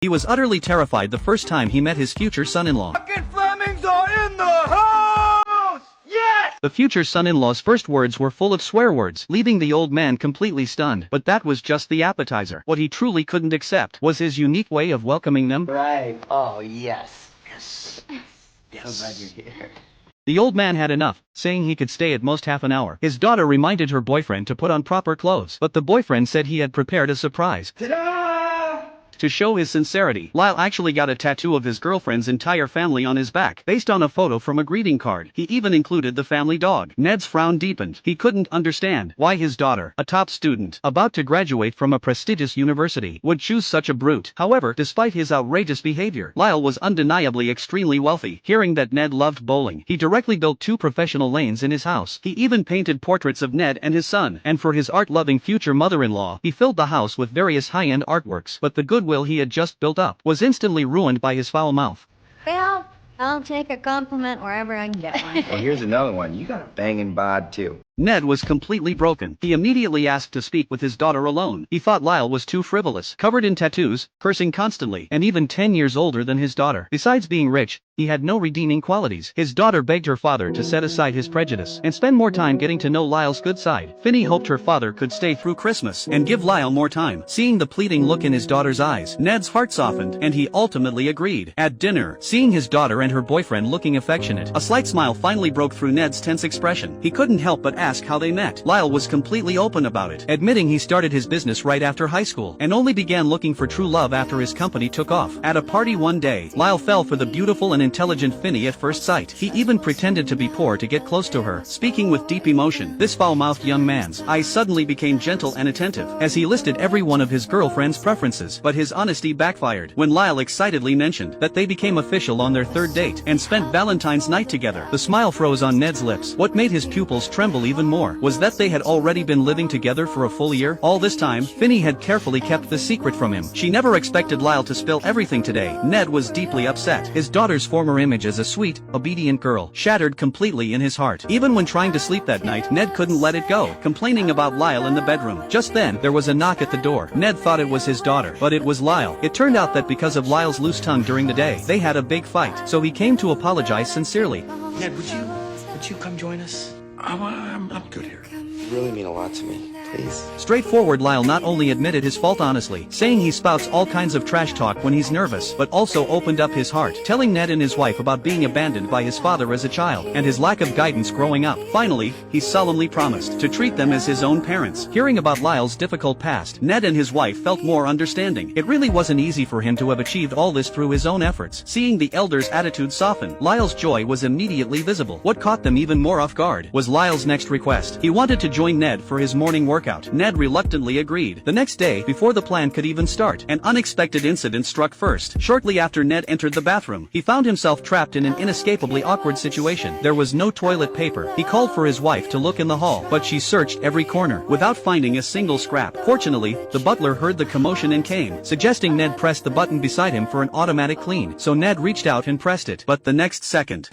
He was utterly terrified the first time he met his future son-in-law. Fucking Flemings are in the house! Yes! The future son-in-law's first words were full of swear words, leaving the old man completely stunned. But that was just the appetizer. What he truly couldn't accept was his unique way of welcoming them. Right. Oh, yes. Yes. Yes. So glad you're here. The old man had enough, saying he could stay at most half an hour. His daughter reminded her boyfriend to put on proper clothes, but the boyfriend said he had prepared a surprise. Ta-da! To show his sincerity, Lyle actually got a tattoo of his girlfriend's entire family on his back, based on a photo from a greeting card. He even included the family dog. Ned's frown deepened. He couldn't understand why his daughter, a top student, about to graduate from a prestigious university, would choose such a brute. However, despite his outrageous behavior, Lyle was undeniably extremely wealthy. Hearing that Ned loved bowling, he directly built 2 professional lanes in his house. He even painted portraits of Ned and his son, and for his art-loving future mother-in-law, he filled the house with various high-end artworks. But the goodwill he had just built up was instantly ruined by his foul mouth. Well, I'll take a compliment wherever I can get one. Well, here's another one. You got a banging bod, too. Ned was completely broken. He immediately asked to speak with his daughter alone. He thought Lyle was too frivolous, covered in tattoos, cursing constantly, and even 10 years older than his daughter. Besides being rich, he had no redeeming qualities. His daughter begged her father to set aside his prejudice and spend more time getting to know Lyle's good side. Finney hoped her father could stay through Christmas and give Lyle more time. Seeing the pleading look in his daughter's eyes, Ned's heart softened, and he ultimately agreed. At dinner, seeing his daughter and her boyfriend looking affectionate, a slight smile finally broke through Ned's tense expression. He couldn't help but ask how they met. Lyle was completely open about it, admitting he started his business right after high school and only began looking for true love after his company took off. At a party one day, Lyle fell for the beautiful and intelligent Finney at first sight. He even pretended to be poor to get close to her, speaking with deep emotion. This foul-mouthed young man's eyes suddenly became gentle and attentive as he listed every one of his girlfriend's preferences, but his honesty backfired when Lyle excitedly mentioned that they became official on their 3rd date and spent Valentine's night together. The smile froze on Ned's lips. What made his pupils tremble even more was that they had already been living together for a full year. All this time, Finney had carefully kept the secret from him. She never expected Lyle to spill everything today. Ned was deeply upset. His daughter's former image as a sweet, obedient girl shattered completely in his heart. Even when trying to sleep that night, Ned couldn't let it go, complaining about Lyle in the bedroom. Just then, there was a knock at the door. Ned thought it was his daughter, but it was Lyle. It turned out that because of Lyle's loose tongue during the day, they had a big fight, so he came to apologize sincerely. Ned, would you come join us? I'm good here. You really mean a lot to me. Please. Straightforward, Lyle not only admitted his fault honestly, saying he spouts all kinds of trash talk when he's nervous, but also opened up his heart, telling Ned and his wife about being abandoned by his father as a child, and his lack of guidance growing up. Finally, he solemnly promised to treat them as his own parents. Hearing about Lyle's difficult past, Ned and his wife felt more understanding. It really wasn't easy for him to have achieved all this through his own efforts. Seeing the elders' attitude soften, Lyle's joy was immediately visible. What caught them even more off guard was Lyle's next request. He wanted to join Ned for his morning workout. Ned reluctantly agreed. The next day, before the plan could even start, an unexpected incident struck first. Shortly after Ned entered the bathroom, he found himself trapped in an inescapably awkward situation. There was no toilet paper. He called for his wife to look in the hall, but she searched every corner without finding a single scrap. Fortunately, the butler heard the commotion and came, suggesting Ned press the button beside him for an automatic clean. So Ned reached out and pressed it, but the next second,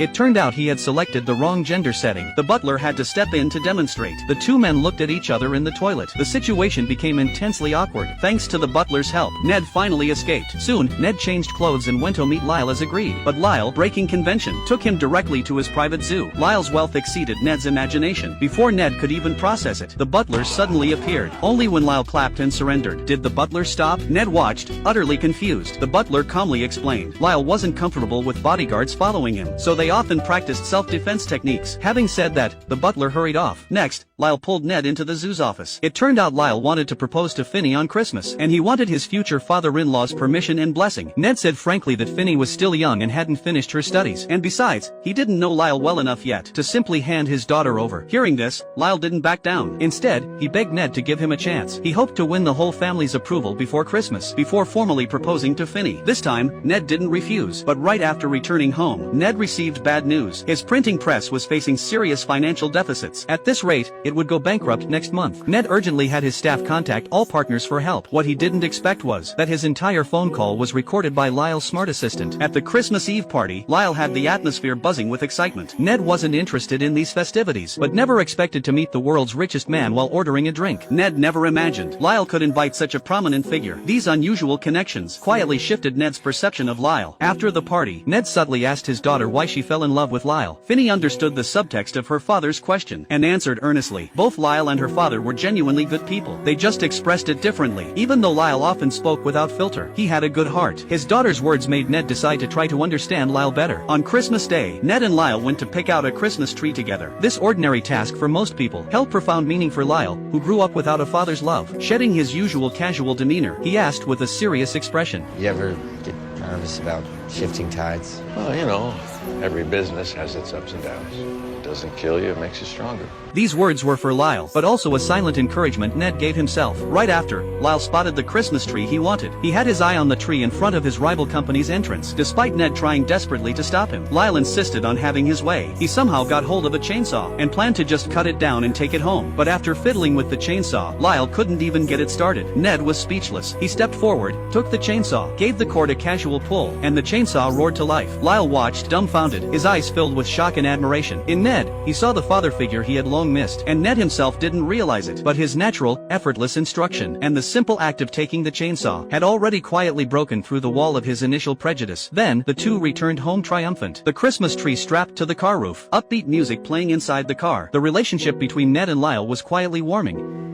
it turned out he had selected the wrong gender setting. The butler had to step in to demonstrate. The two men looked at each other in the toilet. The situation became intensely awkward. Thanks to the butler's help, Ned finally escaped. Soon, Ned changed clothes and went to meet Lyle as agreed. But Lyle, breaking convention, took him directly to his private zoo. Lyle's wealth exceeded Ned's imagination. Before Ned could even process it, the butler suddenly appeared. Only when Lyle clapped and surrendered did the butler stop. Ned watched, utterly confused. The butler calmly explained Lyle wasn't comfortable with bodyguards following him, so they often practiced self-defense techniques. Having said that, the butler hurried off. Next, Lyle pulled Ned into the zoo's office. It turned out Lyle wanted to propose to Finney on Christmas, and he wanted his future father-in-law's permission and blessing. Ned said frankly that Finney was still young and hadn't finished her studies, and besides, he didn't know Lyle well enough yet to simply hand his daughter over. Hearing this, Lyle didn't back down. Instead, he begged Ned to give him a chance. He hoped to win the whole family's approval before Christmas, before formally proposing to Finney. This time, Ned didn't refuse, but right after returning home, Ned received bad news. His printing press was facing serious financial deficits. At this rate, it it would go bankrupt next month. Ned urgently had his staff contact all partners for help. What he didn't expect was that his entire phone call was recorded by Lyle's smart assistant. At the Christmas Eve party, Lyle had the atmosphere buzzing with excitement. Ned wasn't interested in these festivities, but never expected to meet the world's richest man while ordering a drink. Ned never imagined Lyle could invite such a prominent figure. These unusual connections quietly shifted Ned's perception of Lyle. After the party, Ned subtly asked his daughter why she fell in love with Lyle. Finney understood the subtext of her father's question and answered earnestly. Both Lyle and her father were genuinely good people. They just expressed it differently. Even though Lyle often spoke without filter, he had a good heart. His daughter's words made Ned decide to try to understand Lyle better. On Christmas Day, Ned and Lyle went to pick out a Christmas tree together. This ordinary task for most people held profound meaning for Lyle, who grew up without a father's love. Shedding his usual casual demeanor, he asked with a serious expression, You ever get nervous about shifting tides? Well, every business has its ups and downs. It doesn't kill you, it makes you stronger. These words were for Lyle, but also a silent encouragement Ned gave himself. Right after, Lyle spotted the Christmas tree he wanted. He had his eye on the tree in front of his rival company's entrance. Despite Ned trying desperately to stop him, Lyle insisted on having his way. He somehow got hold of a chainsaw and planned to just cut it down and take it home. But after fiddling with the chainsaw, Lyle couldn't even get it started. Ned was speechless. He stepped forward, took the chainsaw, gave the cord a casual pull, and the chainsaw roared to life. Lyle watched, dumbfounded, his eyes filled with shock and admiration. In Ned, he saw the father figure he had long missed, and Ned himself didn't realize it. But his natural, effortless instruction, and the simple act of taking the chainsaw, had already quietly broken through the wall of his initial prejudice. Then, the two returned home triumphant. The Christmas tree strapped to the car roof, upbeat music playing inside the car. The relationship between Ned and Lyle was quietly warming.